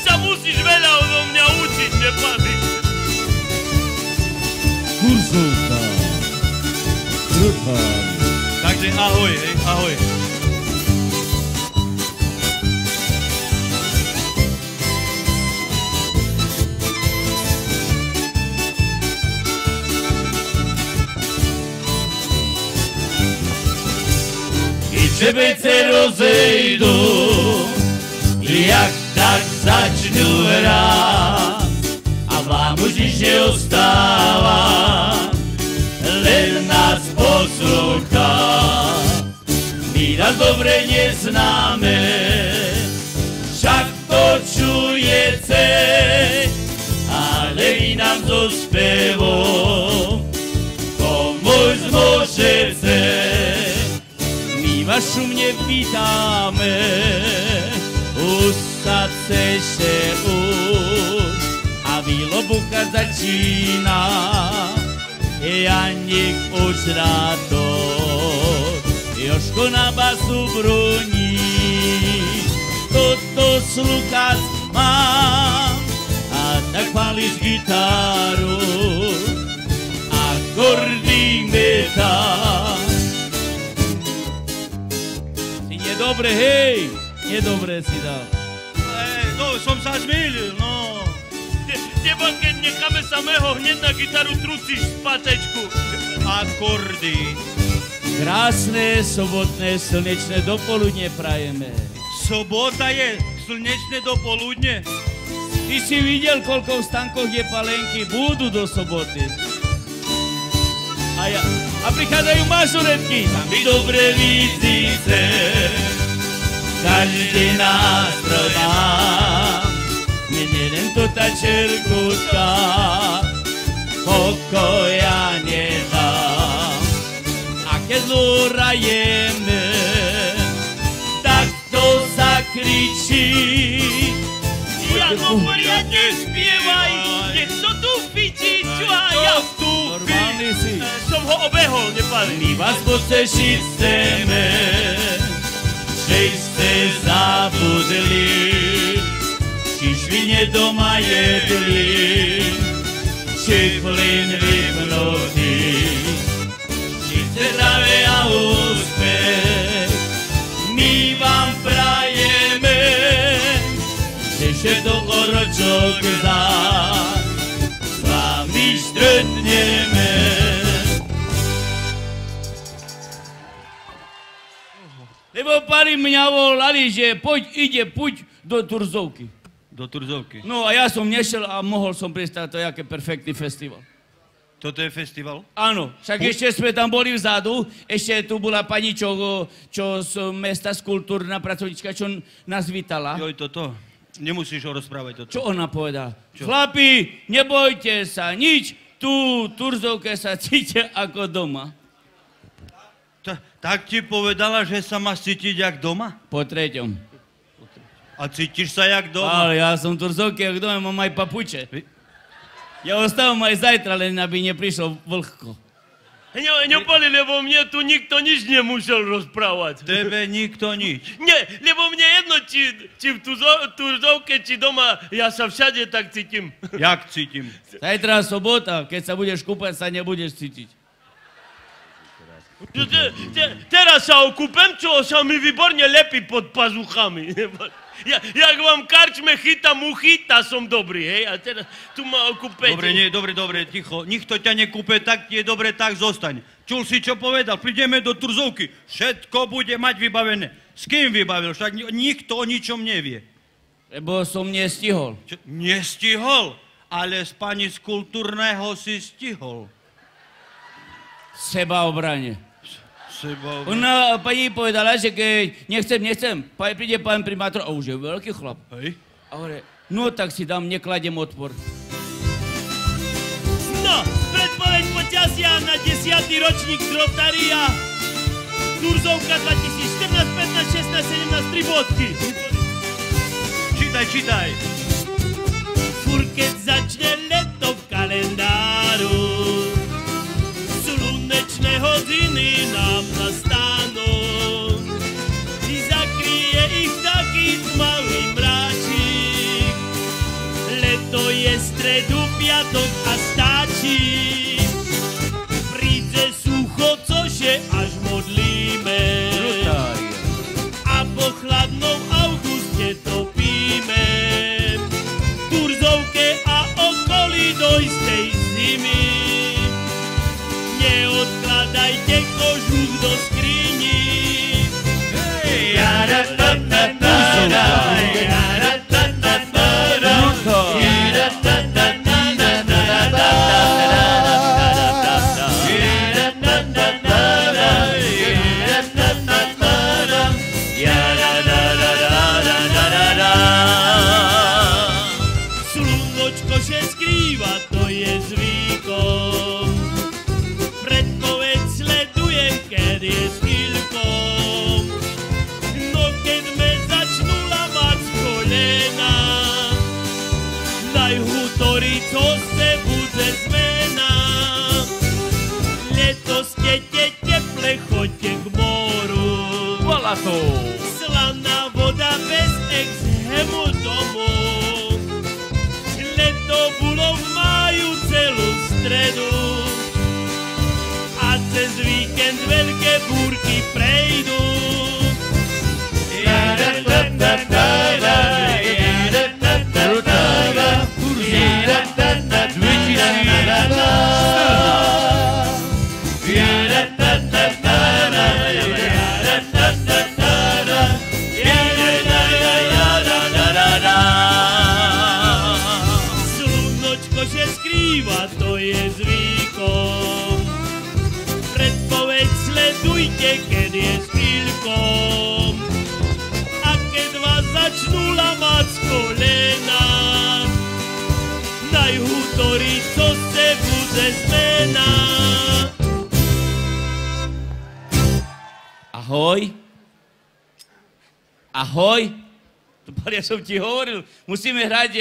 sa musíš veľa odo mňa učiť, nepady. Turzovka. Trpán. Takže ahoj, hej, ahoj. Šebejce rozejdu, jak tak začnú hrát a vám už nič neostáva, len nás poslúchať. My nás dobre neznáme, však počujete, ale vy nám so spevom pomôcť môžete. Vás šumne pýtame, už sa chcešte už a výlobucha začína, ja nech už radosť. Jožko na basu brúni, toto slúchať mám a tak chváliš gitaru, akordy metá. Nedobre, hej! Nedobre si dal. No, som sa zmýlil, no. Teba, keď necháme samého, hneď na gitaru trucíš spatečku. Akordy. Krásne, sobotné, slnečné dopoludne prajeme. Sobota je slnečné dopoludne. Ty si videl, koľko v stankoch je palenky, budú do soboty. A prichádzajú mažoretky. My dobre vidíte, každý nástroj má, mne len to tá čerkutka, pokoja nemám. A keď zúrajeme, tak to zakričí. Jano, poriadne spievaj, keď to tu fičí, čuaja. normálny si. Som ho obehol, nepali. My vás potešiť chceme, že ste zabudli, či švine doma jedli, či plyn vypnutý, či ste zdravé a úspech. My vám prajeme, že všetko oročok zás s vami stretneme. Lebo pari mňa volali, že poď do Turzovky. Do Turzovky. No a ja som nešiel a mohol som pristať, to je aký perfektný festival. Toto je festival? Áno, však ešte sme tam boli vzadu, ešte tu bola pani, čo z mesta, z kultúrna pracovnička, čo nás vítala. Joj, toto. Nemusíš ho rozprávať toto. Čo ona povedala? Chlapi, nebojte sa, nič, tu v Turzovke sa cíte ako doma. Tak ti povedala, že sa máš cítiť jak doma? Po treťom. A cítiš sa jak doma? Ale ja som v Turzovke jak doma, mám aj papuče. Ja ostávam aj zajtra, len aby neprišlo vlhko. Nepali, lebo mne tu nikto nič nemusel rozprávať. Tebe nikto nič? Nie, lebo mne jedno, či v Turzovke, či doma, ja sa všade tak cítim. Jak cítim? Zajtra sobota, keď sa budeš kúpať, sa nebudeš cítiť. Teraz sa okúpem, čo sa mi výborne lepí pod pazuchami. Jak vám karčme chytá muchy, tá som dobrý, hej? A teraz tu ma okúpete. Dobre, ticho. Nikto ťa nekúpe, tak je dobre, tak zostaň. Čul si, čo povedal? Prídeme do Turzovky. Všetko bude mať vybavené. S kým vybavil? Však nikto o ničom nevie. Lebo som nestihol. Nestihol? Ale z pani z kultúrneho si stihol. Sebaobrane. Ona pani povedala, že keď nechcem, príde pán primátor, a už je veľký chlap. Hej. A hovorí, no tak si dám, nekladem odpor. No, predpoveď počasia na 10. ročník z Rotaria. Turzovka 2014, 15, 16, 17, 3 bodky. Čítaj. Fur keď začne leto v kalendáru, slunečné hodiny nám nastanú. I zakryje ich taký tmavý mráčik, piatok a stáči. Príde sucho, co się aż modlíme. A po chladnom auguste topíme. V Turzovke a okolí do istej zimy. Neodkladajte kožuch do skrini. Slunnočko się skrýva, to je zvykom. Predpoveď sledujem, keď je s chvíľkom. No keď me začnú lamať z kolena, najhutorí, co se bude zmena. Letos keď je teple, choďte k moru. Slaná voda bez exhému domu. Leto bolo v máju celú stredu. A cez víkend veľké búrky prejdú. Slunnočko się skrýva, to je zvykom. Predpoveď sledujte, keď je s chvíľkom. A keď vás začnú lamať z kolena, najhutorí, co se bude zmena. Ahoj. Ahoj. Ja som ti hovoril, musíme hrať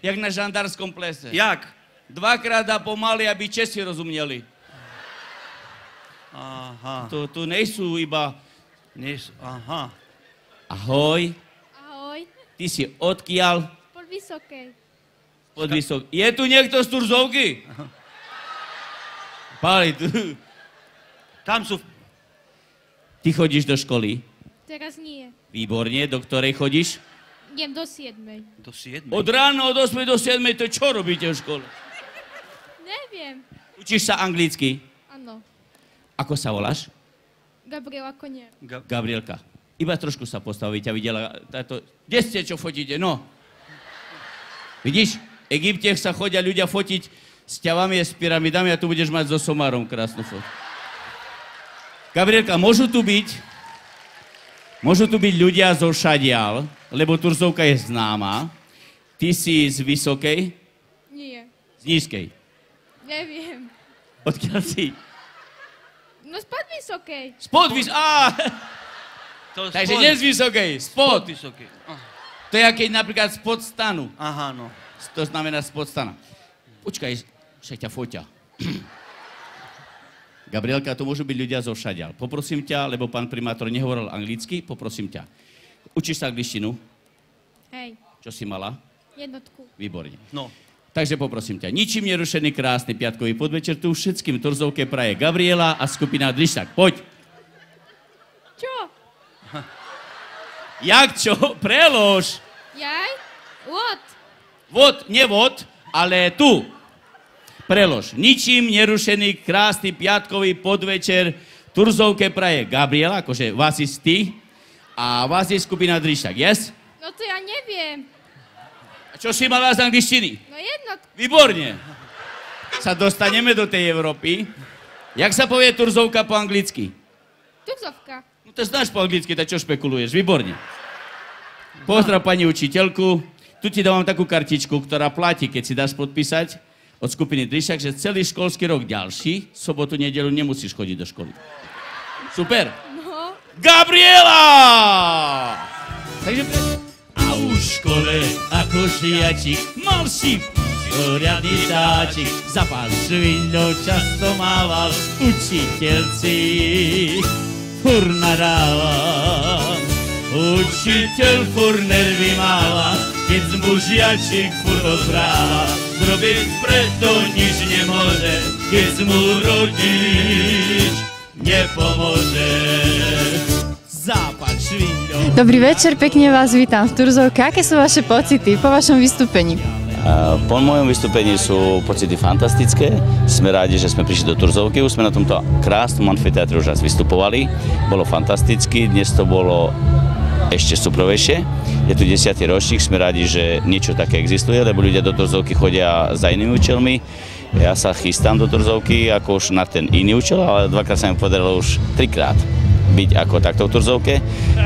jak na žandárskom plese. Jak? Dvakrát a pomaly, aby Česi rozumieli. Aha. Tu nejsú iba... Aha. Ahoj. Ahoj, Ty si odkiaľ? pod Vysokej. Pod Vysok. Je tu niekto z Turzovky? Páli, tu. Tam sú... Ty chodíš do školy? Teraz nie. Výborne. Do ktorej chodíš? Idem do 7. Do 7. Od rána od 8 do 7, to čo robíte v škole? Neviem. Učíš sa anglicky? Áno. Ako sa voláš? Gabriela Konier. Gabrielka. Iba trošku sa postaví, ťa videla táto... Kde ste, čo fotíte? No. Vidíš? V Egypte sa chodia ľudia fotiť s ťavami a s pyramidami a tu budeš mať so somárom krásnu fotu. Gabrielka, môžu tu byť ľudia zo všadiaľ, lebo Turzovka je známa. Ty si z Vysokej? Nie. Z Nízkej. Neviem. Odkiaľ si? No spod Vysokej. Spod Takže nie z Vysokej, spod. Vysokej. To je keď napríklad spod stanu. Aha, no. To znamená spod stana. Počkaj, však ťa foťa. Gabrielka, to môžu byť ľudia zo všadiaľ. Poprosím ťa, lebo pán primátor nehovoril anglicky, poprosím ťa. Učíš sa angličtinu? Hej. Čo si mala? 1. Výborne. No. Takže poprosím ťa, ničím nerušený krásny piatkový podvečer tu všetkým Turzovke praje Gabriela a skupina Drištak. Poď. Čo? Jak čo? Prelož. Jaj? What? Vod, nie vod, ale tu. Prelož. Ničím nerušený krásny piatkový podvečer Turzovke praje Gabriela, akože vás si ty a vás je skupina Drištak, yes? No to ja neviem. A čo si mala z angličtiny? No 1. Výborne. Sa dostaneme do tej Európy. Jak sa povie Turzovka po anglicky? Turzovka. No to znáš po anglicky, tak čo špekuluješ? Výborne. Pozdrav pani učiteľku. Tu ti dávam takú kartičku, ktorá platí, keď si dáš podpísať od skupiny Drištak, že celý školský rok ďalší, sobotu, nedeľu nemusíš chodiť do školy. Super. No. Gabriela! Takže A v škole ako žiačik mal si poriadny dáčik. Za pár švindľov často mával učiteľci. Fur nadával, učiteľ fur nervy máva, keď mu žiačik fur rozpráva. zrobiť preto nič nemôže, keď mu rodič nepomôže. Západ švindol. Dobrý večer, pekne vás vítam v Turzovke. Aké sú vaše pocity po vašom vystúpení? Po mojom vystúpení sú pocity fantastické. Sme rádi, že sme prišli do Turzovky. Už sme na tomto krásnom amfiteátri už raz vystupovali. Bolo fantasticky, dnes to bolo ešte suprovejšie. Je tu 10. ročník, sme rádi, že niečo také existuje, lebo ľudia do Turzovky chodia za inými účelmi. Ja sa chystám do Turzovky ako už na ten iný účel, ale dvakrát sa mi podarilo už 3-krát byť ako takto v Turzovke.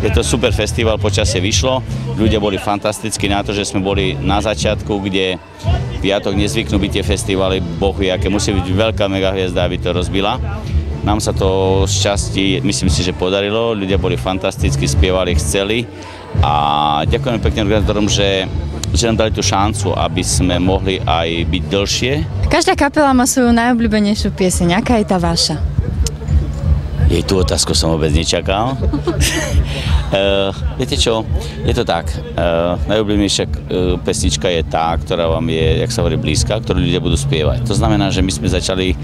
Je to super festival, počasie vyšlo, ľudia boli fantastickí na to, že sme boli na začiatku, kde piatok nezvyknú byť tie festivaly, boh vie, aké musí byť veľká megahviezda, aby to rozbila. Nám sa to z časti, myslím si, že podarilo, ľudia boli fantastickí, spievali, chceli a ďakujem pekne organizátorom, že nám dali tú šancu, aby sme mohli aj byť dlhšie. Každá kapela má svoju najobľúbenejšiu pieseň. Aká je tá vaša? Jej tú otázku som vôbec nečakal. Viete čo, je to tak. Najobľúbenejšia pesnička je tá, ktorá vám je, jak sa hovorí, blízka, ktorú ľudia budú spievať. To znamená, že my sme začali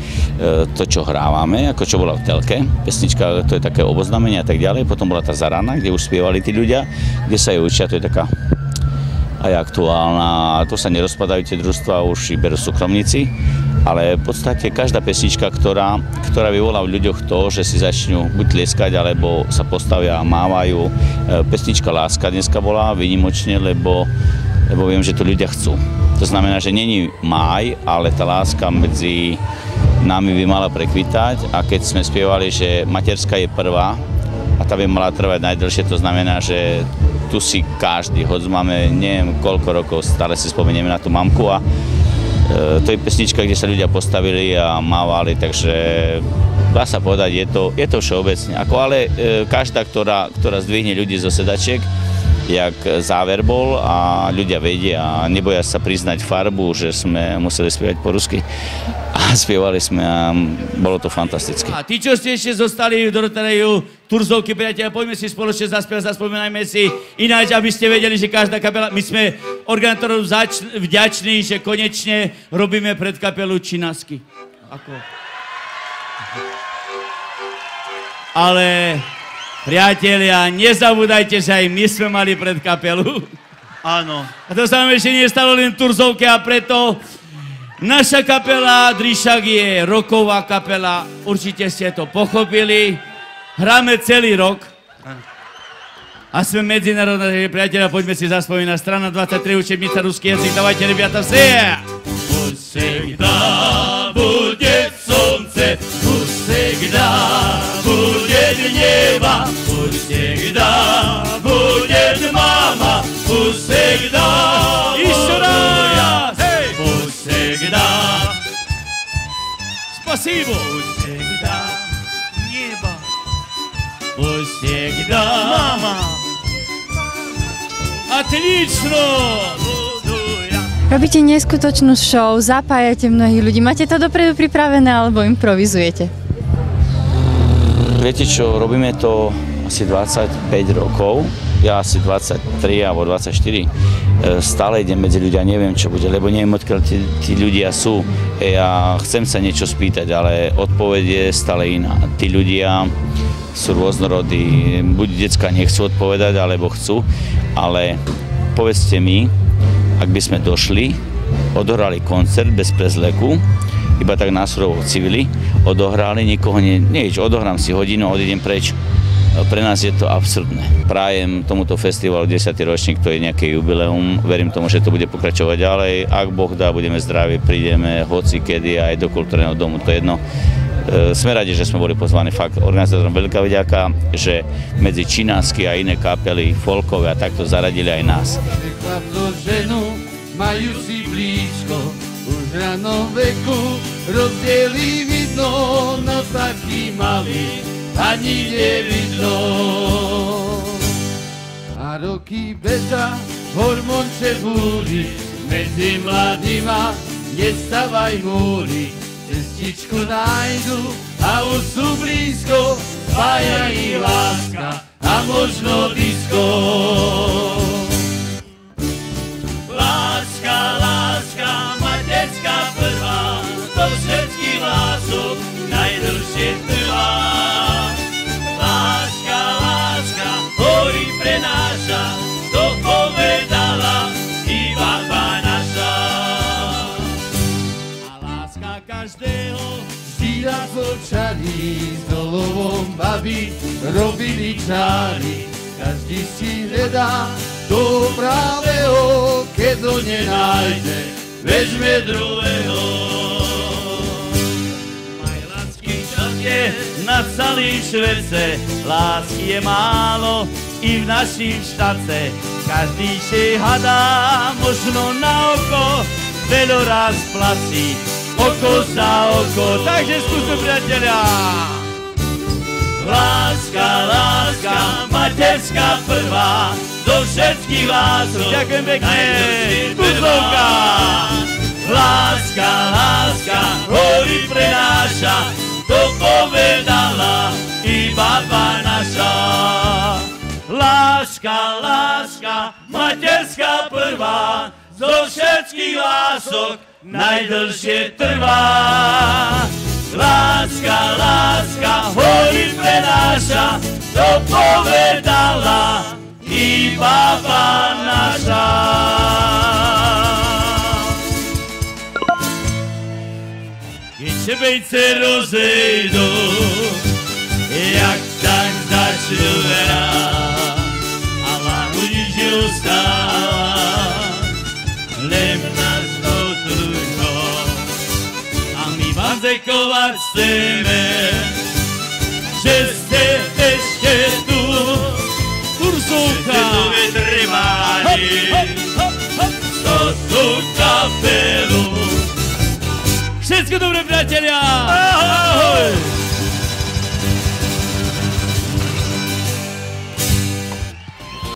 to, čo hrávame, ako čo bola v telke. Pesnička, to je také oboznámenie a tak ďalej. Potom bola tá Zarana, kde už spievali tí ľudia, kde sa ju učia, to je taká aj aktuálna. Tu sa nerozpadajú tie družstvá, už berú súkromníci. Ale v podstate každá pesnička, ktorá vyvolá v ľuďoch to, že si začnú buď tlieskať, alebo sa postavia a mávajú. Pesnička Láska dneska bola výnimočne, lebo viem, že to ľudia chcú. To znamená, že není máj, ale tá láska medzi nami by mala prekvitať. A keď sme spievali, že materská je prvá a tá by mala trvať najdlhšie, to znamená, že tu si každý, hoď máme neviem koľko rokov, stále si spomenieme na tú mamku a to je pesnička, kde sa ľudia postavili a mávali, takže dá sa povedať, je to všeobecne. Ale každá, ktorá zdvihne ľudí zo sedačiek, jak záver bol a ľudia vedia a neboja sa priznať farbu, že sme museli spievať po rusky a spievali sme a bolo to fantastické. A tí, čo ste ešte zostali do Rotareju Turzovky, priatelia, poďme si spoločne zaspievať, zaspomínajme si ináč, aby ste vedeli, že každá kapela, my sme organizátorom vďační, že konečne robíme pred kapelu Činasky. Ako? Ale priatelia, nezabúdajte, že aj my sme mali pred kapelu. Áno. A to sa nám ešte nestalo len v Turzovke a preto naša kapela Drišak je roková kapela. Určite ste to pochopili. Hráme celý rok. A sme medzinárodní priatelia, poďme si zaspomínať. Strana 23, učebnica ruský jazyk. Dávajte, rебята, все! Пусть всегда будет солнце, пусть всегда будет небо, пусть всегда будет мама, пусть всегда Еще раз! пусть всегда, Спасибо! пусть всегда небо, Пусть всегда... мама, Отлично! буду я. Robíte neskutočnú show, zapájate mnohých ľudí. Máte to dopredu pripravené alebo improvizujete? Viete čo, robíme to asi 25 rokov, ja asi 23 alebo 24. Stále idem medzi ľudia, neviem čo bude, lebo neviem odkiaľ tí ľudia sú. Ja chcem sa niečo spýtať, ale odpoveď je stále iná. Tí ľudia sú rôznorodí, buď decka nechcú odpovedať, alebo chcú, ale povedzte mi, ak by sme došli, odohrali koncert bez prezleku, iba tak násurovo civili, odohrali, nikoho nič, odohrám si hodinu a odídem preč. Pre nás je to absurdné. Prajem tomuto festivalu 10. ročník, to je nejaké jubileum, verím tomu, že to bude pokračovať ďalej. Ak Boh dá, budeme zdraví, prídeme hoci kedy aj do kultúrneho domu, to je jedno. Sme radi, že sme boli pozvaní, fakt organizátorom veľká vďaka, že medzi Činasky a iné kapely folkové a takto zaradili aj nás. Chlapco ženu majú si blízko, už v ranom veku rozdiely vidno, no taký malý ani nevidno. A roky beža, hormón se búri, medzi mladýma nestávaj múry. Cestičku nájdu a už sú blízko, spája ich láska a možno disko. Láska, láska, máte prenáša, to povedala i baba naša. A láska každého vždy raz očarí, s dolovom baby robili čáry. Každý si hľadá toho pravého, keď ho nenájde, vezme druhého. Na celý švece, lásky je málo i v našich štace. Každý si hadá, možno na oko, veľa raz plací, oko za oko. Takže skúsme, priatelia! Láska, láska, materská prvá, zo všetkých lások. Ďakujem pekne, Tuzovka! Láska, láska, hory prenáša, to povedala i baba naša. Láska, láska, materská prvá, zo všetkých lások najdlhšie trvá. Láska, láska, hory prenáša, to povedala i baba naša. Šebejce rozejdú, jak tak začnú hrať, a láhu nič neostáva, len nás dotružno. A my vám zekovať chceme, že ste ešte tu, Turzovka, to vytrvali, to sú kapelu. Všetko dobré, priatelia! Ahoj!